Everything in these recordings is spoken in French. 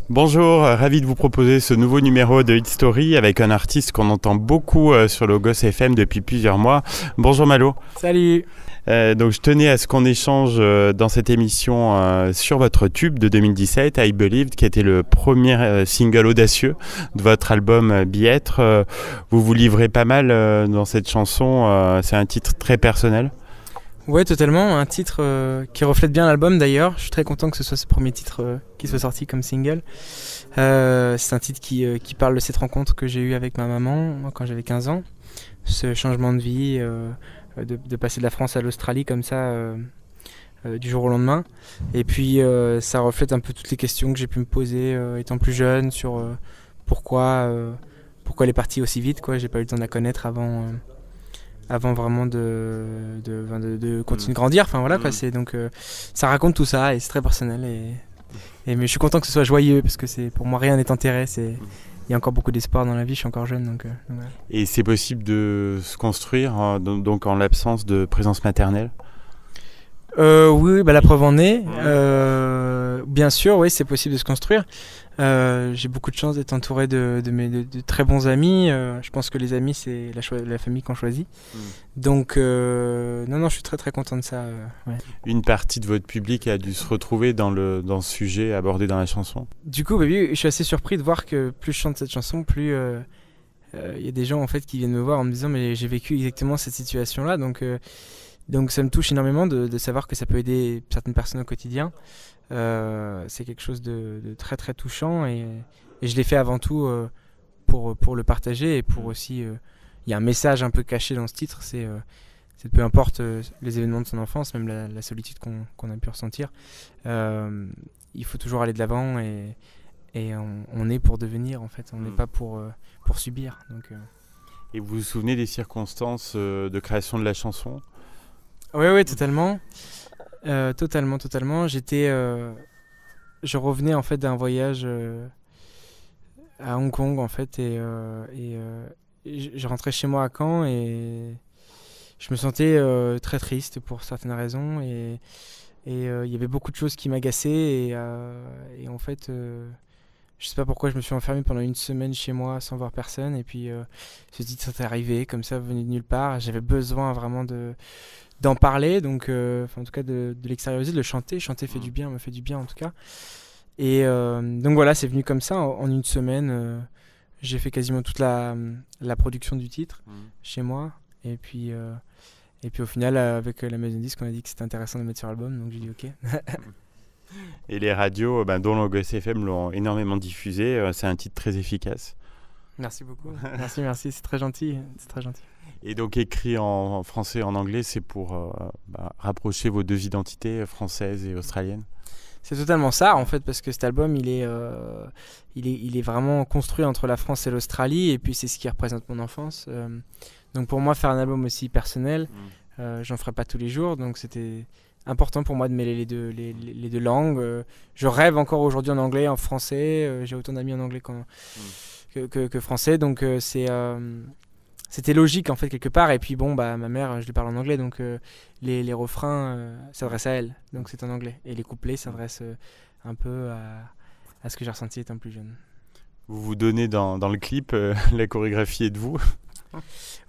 Bonjour, ravi de vous proposer ce nouveau numéro de Hit Story avec un artiste qu'on entend beaucoup sur le Goss FM depuis plusieurs mois. Bonjour Malo. Salut. Donc je tenais à ce qu'on échange dans cette émission sur votre tube de 2017, I Believed, qui était le premier single audacieux de votre album Bi-être. Vous vous livrez pas mal dans cette chanson, c'est un titre très personnel. Ouais, totalement. Un titre qui reflète bien l'album d'ailleurs. Je suis très content que ce soit ce premier titre qui soit sorti comme single. C'est un titre qui parle de cette rencontre que j'ai eue avec ma maman quand j'avais 15 ans. Ce changement de vie, de passer de la France à l'Australie comme ça, du jour au lendemain. Et puis ça reflète un peu toutes les questions que j'ai pu me poser étant plus jeune sur pourquoi elle est partie aussi vite, quoi. J'ai pas eu le temps de la connaître avant vraiment de continuer de grandir. Enfin voilà, quoi. Donc ça raconte tout ça et c'est très personnel. Mais je suis content que ce soit joyeux parce que pour moi rien n'est enterré. Il y a encore beaucoup d'espoir dans la vie, je suis encore jeune. Donc voilà. Et c'est possible de se construire donc en l'absence de présence maternelle? Oui, la preuve en est. Bien sûr, oui, c'est possible de se construire. J'ai beaucoup de chance d'être entouré de très bons amis. Je pense que les amis, c'est la famille qu'on choisit. Donc, non, je suis très très content de ça. Ouais. Une partie de votre public a dû se retrouver dans ce sujet abordé dans la chanson. Du coup, oui, je suis assez surpris de voir que plus je chante cette chanson, plus y a des gens en fait qui viennent me voir en me disant mais j'ai vécu exactement cette situation-là. Donc ça me touche énormément de savoir que ça peut aider certaines personnes au quotidien. C'est quelque chose de très très touchant et je l'ai fait avant tout pour le partager et pour aussi... Il y a un message un peu caché dans ce titre, c'est peu importe les événements de son enfance, même la solitude qu'on a pu ressentir, il faut toujours aller de l'avant et on est pour devenir en fait, on n'est pas pour subir. Donc, Et vous vous souvenez des circonstances de création de la chanson? Oui, totalement. Totalement. Je revenais en fait d'un voyage à Hong Kong en fait et je rentrais chez moi à Caen et je me sentais très triste pour certaines raisons et il y avait beaucoup de choses qui m'agaçaient et en fait je sais pas pourquoi je me suis enfermé pendant une semaine chez moi sans voir personne et puis ce titre est arrivé comme ça, venait de nulle part. J'avais besoin vraiment d'en parler, donc en tout cas de l'extérioriser, de le chanter. Chanter fait du bien, me fait du bien en tout cas. Et donc voilà, c'est venu comme ça en une semaine. J'ai fait quasiment toute la production du titre chez moi. Et puis au final, avec la maison de disque, on a dit que c'était intéressant de le mettre sur l'album, donc j'ai dit ok. Et les radios, dont le Goss FM, l'ont énormément diffusé. C'est un titre très efficace. Merci beaucoup. Merci, c'est très gentil. Et donc écrit en français et en anglais, c'est pour rapprocher vos deux identités, françaises et australiennes? C'est totalement ça en fait, parce que cet album il est vraiment construit entre la France et l'Australie et puis c'est ce qui représente mon enfance. Donc pour moi faire un album aussi personnel, j'en ferai pas tous les jours, donc c'était important pour moi de mêler les deux langues. Je rêve encore aujourd'hui en anglais, en français, j'ai autant d'amis en anglais que français, donc c'était logique en fait quelque part. Et puis ma mère, je lui parle en anglais, donc les refrains s'adressent à elle, donc c'est en anglais. Et les couplets s'adressent un peu à ce que j'ai ressenti étant plus jeune. Vous vous donnez dans le clip, la chorégraphie est de vous?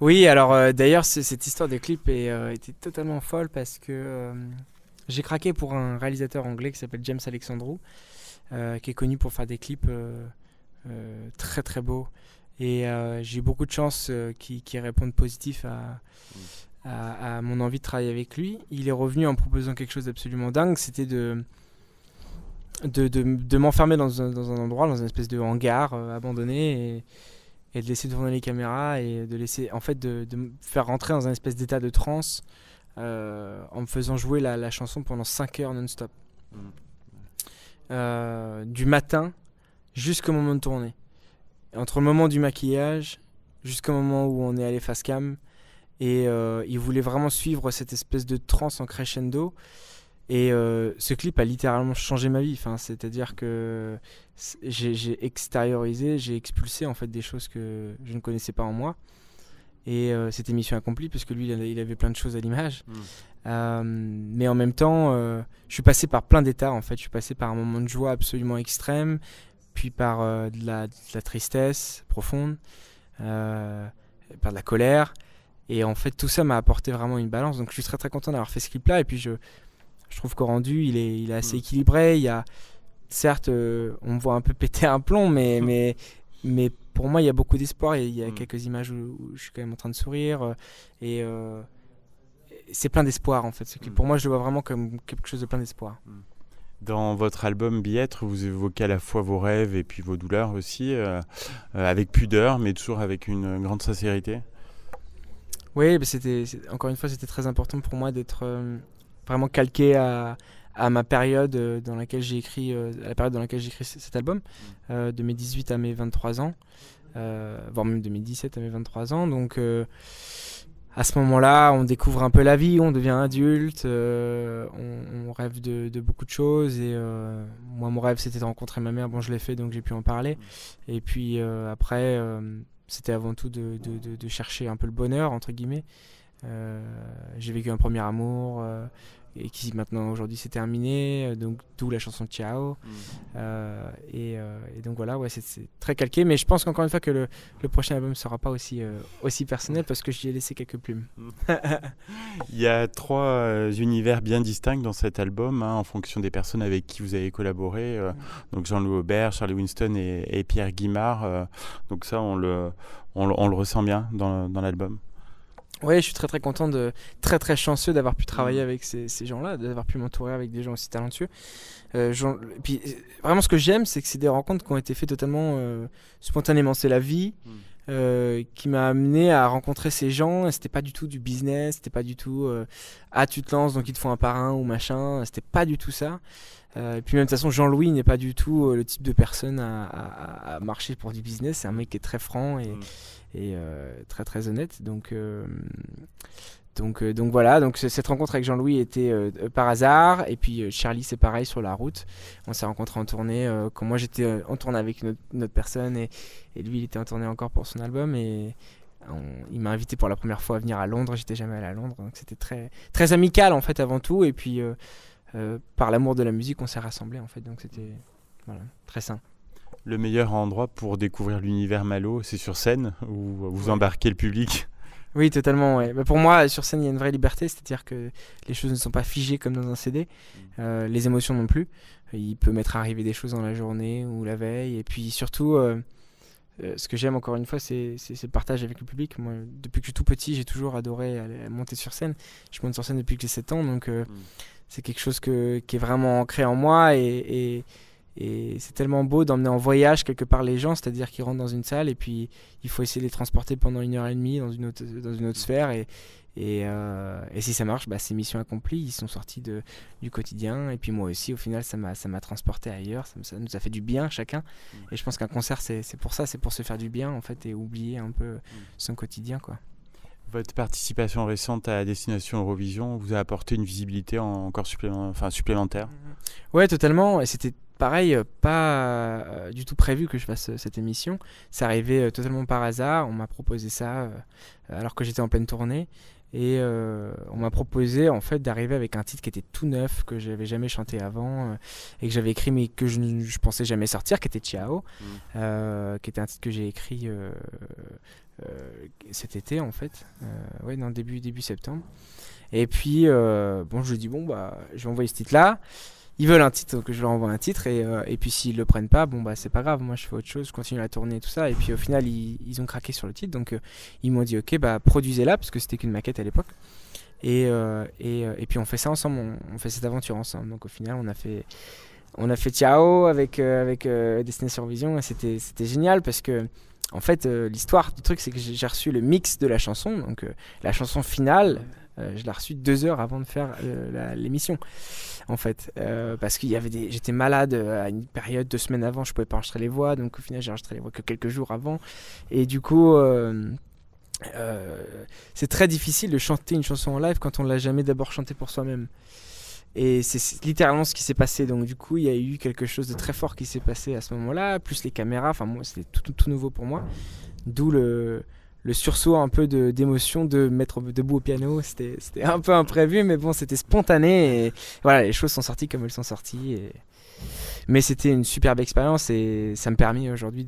Oui, alors d'ailleurs cette histoire de clip était totalement folle parce que j'ai craqué pour un réalisateur anglais qui s'appelle James Alexandru, qui est connu pour faire des clips très très beaux. Et j'ai eu beaucoup de chance qu'il réponde positif à mon envie de travailler avec lui. Il est revenu en proposant quelque chose d'absolument dingue, c'était de m'enfermer dans un endroit, dans une espèce de hangar abandonné et de laisser tourner les caméras et de laisser en fait de me faire rentrer dans un espèce d'état de transe en me faisant jouer la chanson pendant 5 heures non-stop. Du matin jusqu'au moment de tourner. Entre le moment du maquillage jusqu'au moment où on est allé face cam et il voulait vraiment suivre cette espèce de transe en crescendo et ce clip a littéralement changé ma vie, c'est-à-dire que j'ai extériorisé, j'ai expulsé en fait des choses que je ne connaissais pas en moi et c'était mission accomplie puisque lui il avait plein de choses à l'image. Mais en même temps je suis passé par plein d'états en fait, je suis passé par un moment de joie absolument extrême, puis par de la tristesse profonde, par de la colère. Et en fait, tout ça m'a apporté vraiment une balance. Donc je suis très très content d'avoir fait ce clip-là. Et puis je trouve qu'au rendu, il est assez équilibré. Il y a, certes, on me voit un peu péter un plomb, mais pour moi, il y a beaucoup d'espoir. Il y a quelques images où je suis quand même en train de sourire. Et c'est plein d'espoir en fait. Ce clip. Pour moi, je le vois vraiment comme quelque chose de plein d'espoir. Dans votre album Billettre, vous évoquez à la fois vos rêves et puis vos douleurs aussi, avec pudeur, mais toujours avec une grande sincérité. Oui, encore une fois, c'était très important pour moi d'être vraiment calqué à ma période dans laquelle j'ai écrit, à la période dans laquelle j'ai écrit cet album, de mes 18 à mes 23 ans, voire même de mes 17 à mes 23 ans. Donc, à ce moment-là, on découvre un peu la vie, on devient adulte, on rêve de beaucoup de choses. Et moi, mon rêve, c'était de rencontrer ma mère. Bon, je l'ai fait, donc j'ai pu en parler. Et puis après, c'était avant tout de chercher un peu le bonheur, entre guillemets. J'ai vécu un premier amour et qui maintenant aujourd'hui s'est terminé, donc d'où la chanson Ciao. Et donc voilà, ouais, c'est très calqué, mais je pense qu'encore une fois que le prochain album ne sera pas aussi personnel parce que j'y ai laissé quelques plumes. Il y a 3 univers bien distincts dans cet album, en fonction des personnes avec qui vous avez collaboré, donc Jean-Louis Aubert, Charlie Winston et Pierre Guimard, donc ça on le ressent bien dans l'album. Oui, je suis très très content, très très chanceux d'avoir pu travailler avec ces gens-là, d'avoir pu m'entourer avec des gens aussi talentueux. Et puis vraiment ce que j'aime, c'est que c'est des rencontres qui ont été faites totalement spontanément. C'est la vie qui m'a amené à rencontrer ces gens. Et c'était pas du tout du business, c'était pas du tout tu te lances donc il te faut un parrain ou machin. C'était pas du tout ça. Et puis même de toute façon, Jean-Louis n'est pas du tout le type de personne à marcher pour du business. C'est un mec qui est très franc et très très honnête. Donc voilà, donc cette rencontre avec Jean-Louis était par hasard. Et puis Charlie, c'est pareil, sur la route. On s'est rencontrés en tournée quand moi j'étais en tournée avec une autre personne et lui il était en tournée encore pour son album. Et il m'a invité pour la première fois à venir à Londres. J'étais jamais allé à Londres, donc c'était très très amical en fait avant tout. Et puis par l'amour de la musique, on s'est rassemblés en fait. Donc c'était très sain. Le meilleur endroit pour découvrir l'univers Malo, c'est sur scène où vous embarquez le public? Oui, totalement. Ouais. Pour moi, sur scène, il y a une vraie liberté, c'est-à-dire que les choses ne sont pas figées comme dans un CD, les émotions non plus. Il peut m'être arrivé des choses dans la journée ou la veille, et puis surtout, ce que j'aime encore une fois, c'est le partage avec le public. Moi, depuis que je suis tout petit, j'ai toujours adoré aller monter sur scène. Je monte sur scène depuis que j'ai 7 ans, donc c'est quelque chose qui est vraiment ancré en moi et c'est tellement beau d'emmener en voyage quelque part les gens, c'est-à-dire qu'ils rentrent dans une salle et puis il faut essayer de les transporter pendant 1h30 dans une autre sphère et si ça marche, c'est mission accomplie. Ils sont sortis du quotidien et puis moi aussi au final ça m'a transporté ailleurs, ça nous a fait du bien chacun. Et je pense qu'un concert c'est pour ça, c'est pour se faire du bien en fait et oublier un peu son quotidien quoi. Votre participation récente à Destination Eurovision vous a apporté une visibilité encore supplémentaire? Ouais, totalement. Et c'était pareil, pas du tout prévu que je fasse cette émission. C'est arrivé totalement par hasard. On m'a proposé ça alors que j'étais en pleine tournée. Et on m'a proposé en fait d'arriver avec un titre qui était tout neuf, que j'avais jamais chanté avant et que j'avais écrit mais que je pensais jamais sortir, qui était Ciao, qui était un titre que j'ai écrit cet été en fait, début septembre. Et puis je lui dis je vais envoyer ce titre là. Ils veulent un titre, donc je leur envoie un titre et puis s'ils le prennent pas, c'est pas grave, moi je fais autre chose, je continue la tournée et tout ça. Et puis au final ils ont craqué sur le titre, donc ils m'ont dit ok produisez-la parce que c'était qu'une maquette à l'époque. Et puis on fait ça ensemble, on fait cette aventure ensemble. Donc au final on a fait Ciao avec Destination Eurovision et c'était génial parce que en fait l'histoire du truc c'est que j'ai reçu le mix de la chanson, donc la chanson finale. Je l'ai reçu 2 heures avant de faire l'émission en fait parce qu'il y avait j'étais malade à une période 2 semaines avant, je pouvais pas enregistrer les voix, donc au final j'ai enregistré les voix que quelques jours avant et du coup c'est très difficile de chanter une chanson en live quand on l'a jamais d'abord chantée pour soi-même et c'est littéralement ce qui s'est passé. Donc du coup il y a eu quelque chose de très fort qui s'est passé à ce moment-là, plus les caméras, moi c'était tout nouveau pour moi, d'où le sursaut un peu d'émotion de mettre debout au piano. C'était un peu imprévu, mais bon, c'était spontané. Et voilà, les choses sont sorties comme elles sont sorties. Mais c'était une superbe expérience et ça me permet aujourd'hui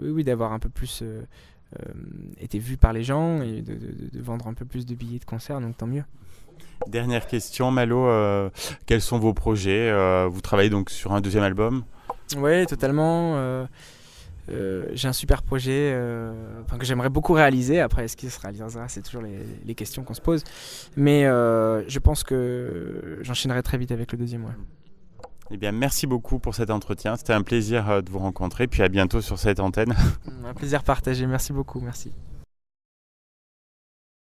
oui, d'avoir un peu plus été vu par les gens et de vendre un peu plus de billets de concert, donc tant mieux. Dernière question, Malo, quels sont vos projets? Vous travaillez donc sur un deuxième album? Oui, totalement. J'ai un super projet que j'aimerais beaucoup réaliser. Après, est-ce qu'il se réalisera? C'est toujours les questions qu'on se pose. Mais je pense que j'enchaînerai très vite avec le deuxième. Ouais. Eh bien, merci beaucoup pour cet entretien. C'était un plaisir de vous rencontrer. Puis à bientôt sur cette antenne. Un plaisir partagé. Merci beaucoup. Merci.